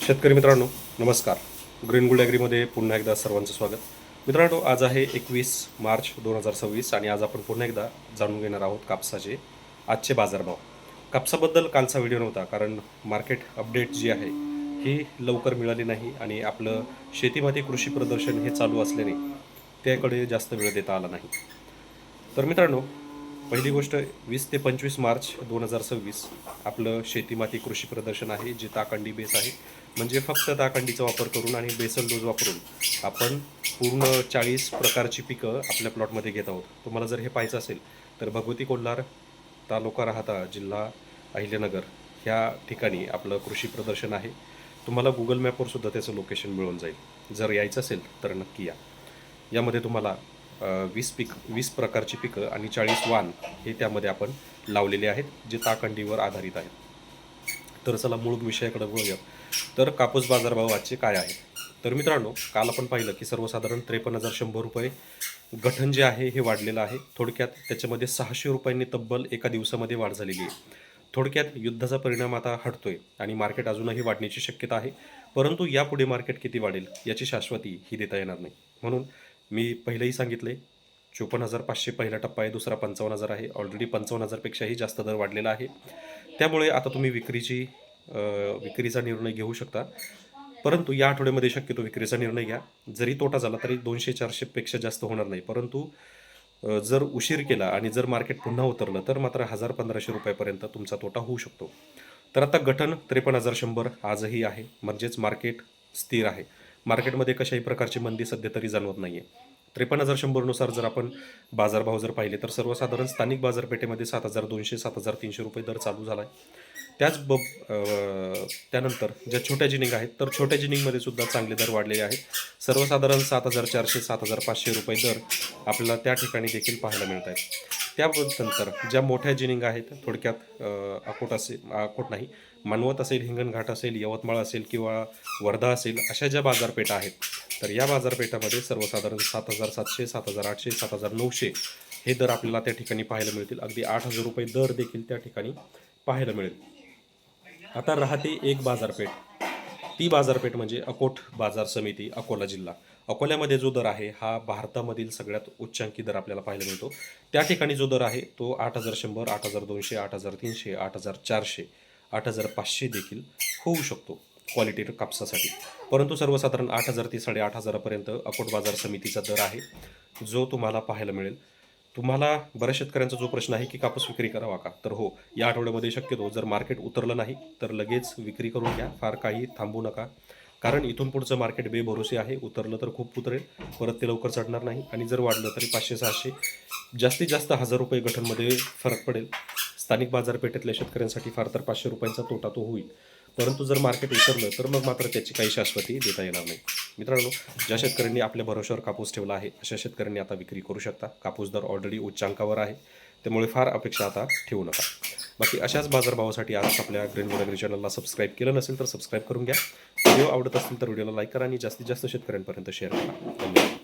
शेतकरी मित्रांनो नमस्कार. ग्रीन गोल्ड ॲग्रीमध्ये पुन्हा एकदा सर्वांचं स्वागत. मित्रांनो, आज आहे 21 मार्च 2026 आणि आज आपण पुन्हा एकदा जाणून घेणार आहोत कापसाचे आजचे बाजारभाव. कापसाबद्दल कालचा व्हिडिओ नव्हता कारण मार्केट अपडेट जी आहे ही लवकर मिळाली नाही आणि आपलं शेतीमाती कृषी प्रदर्शन हे चालू असल्याने त्याकडे जास्त वेळ देता आला नाही. तर मित्रांनो, पहिली गोष्ट 20 ते 25 मार्च 2026 आपलं शेतीमाती कृषी प्रदर्शन आहे, जे ताकंडी बेस आहे. म्हणजे फक्त ताकंडीचा वापर करून आणि बेसल डोस वापरून आपण पूर्ण 40 प्रकारची पिकं आपल्या प्लॉटमध्ये घेत आहोत. तुम्हाला जर हे पाहायचं असेल तर भगवती कोल्हार, तालुका राहाता, जिल्हा अहिल्यानगर ह्या ठिकाणी आपलं कृषी प्रदर्शन आहे. तुम्हाला गुगल मॅपवर सुद्धा त्याचं लोकेशन मिळून जाईल. जर यायचं असेल तर नक्की या. यामध्ये तुम्हाला 20 प्रकारची पिकं आणि 40 वाण हे त्यामध्ये आपण लावलेले आहेत, जे ताकंडीवर आधारित आहेत. तर चला मूळ विषयाकडे वळूया. तर कापूस बाजारभाव आजचे काय आहेत? तर मित्रांनो, काल आपण पाहिलं की सर्वसाधारण 53,100 रुपये गठण जे आहे हे वाढलेलं आहे. थोडक्यात त्याच्यामध्ये 600 रुपयांनी तब्बल एका दिवसामध्ये वाढ झालेली आहे. थोडक्यात युद्धाचा परिणाम आता हटतोय आणि मार्केट अजूनही वाढण्याची शक्यता आहे. परंतु यापुढे मार्केट किती वाढेल याची शाश्वती ही देता येणार नाही. म्हणून मी पहिलंही सांगितले, 54,500 पहिला टप्पा आहे, दुसरा 55,000 आहे. ऑलरेडी 55,000पेक्षाही जास्त दर वाढलेला आहे. त्यामुळे आता तुम्ही विक्रीचा निर्णय घेऊ शकता. परंतु या आठवड्यामध्ये शक्यतो विक्रीचा निर्णय घ्या. जरी तोटा झाला तरी 200-400 पेक्षा जास्त होणार नाही. परंतु जर उशीर केला आणि जर मार्केट पुन्हा उतरलं तर मात्र 1,000-1,500 रुपयापर्यंत तुमचा तोटा होऊ शकतो. तर आता गठण 53,100 आजही आहे, म्हणजेच मार्केट स्थिर आहे. मार्केटमध्ये कशाही प्रकारची मंदी सध्या तरी जाणवत नाही आहे. 53,100नुसार जर आपण बाजारभाव जर पाहिले तर सर्वसाधारण स्थानिक बाजारपेठेमध्ये 7,200-7,300 रुपये दर चालू झाला आहे. त्यानंतर ज्या छोट्या जिनिंग आहेत तर छोट्या जिनिंगमध्ये सुद्धा चांगले दर वाढलेले आहेत. सर्वसाधारण 7,400-7,500 रुपये दर आपल्याला त्या ठिकाणी देखील पाहायला मिळत आहेत. त्यानंतर ज्या मोठ्या जिनिंग आहेत, थोडक्यात अकोट नाही, मानवत असेल, हिंगणघाट असेल, यवतमाळ असेल किंवा वर्धा असेल, अशा ज्या बाजारपेठा आहेत तर या बाजारपेठामध्ये सर्वसाधारण 7,700, 7,800, 7,900 हे दर आपल्याला त्या ठिकाणी पाहायला मिळतील. अगदी 8,000 रुपये दर देखील त्या ठिकाणी पाहायला मिळेल. आता राहते एक बाजारपेठ. ती बाजारपेठ म्हणजे अकोट बाजार समिती, अकोला जिल्हा. अकोल्यामध्ये जो दर आहे हा भारतामधील सगळ्यात उच्चांकी दर आपल्याला पाहायला मिळतो. त्या ठिकाणी जो दर आहे तो 8,100, 8,200, 8,300, 8,400, 8,500 देखील होऊ शकतो क्वालिटी कापसासाठी. परंतु सर्वसाधारण 8,000 ते 8,500पर्यंत अकोट बाजार समितीचा दर आहे, जो तुम्हाला पाहायला मिळेल. तुम्हाला बऱ्याच शेतकऱ्यांचा जो प्रश्न आहे की कापूस विक्री करावा का, तर हो, या आठवड्यामध्ये शक्यतो जर मार्केट उतरलं नाही तर लगेच विक्री करून घ्या. फार काही थांबू नका, कारण इथून पुढचं मार्केट बेभरोसे आहे. उतरलं तर खूप उतरेल, परत ते लवकर चढणार नाही. आणि जर वाढलं तरी 500-600, जास्तीत जास्त 1,000 रुपये गठणमध्ये फरक पडेल. स्थानिक बाजारपेठेतल्या शेतकऱ्यांसाठी फार तर 500 रुपयांचा तोटा तो होईल. परंतु जर मार्केट उतरलं तर मग मात्र त्याची काही शाश्वती देता येणार नाही. मित्रांनो, ज्या शेतकऱ्यांनी आपल्या भरोश्यावर कापूस ठेवला आहे अशा शेतकऱ्यांनी आता विक्री करू शकता. कापूस दर ऑलरेडी उच्चांकावर आहे, त्यामुळे फार अपेक्षा आता ठेवू नका. बाकी अशाच बाजारभावासाठी आज आपल्या ग्रीन गोल्ड ॲग्री चॅनलला सबस्क्राईब केलं नसेल तर सबस्क्राईब करून घ्या. व्हिडिओ आवडत असतील तर व्हिडिओला लाईक करा आणि जास्तीत जास्त शेतकऱ्यांपर्यंत शेअर करा. धन्यवाद.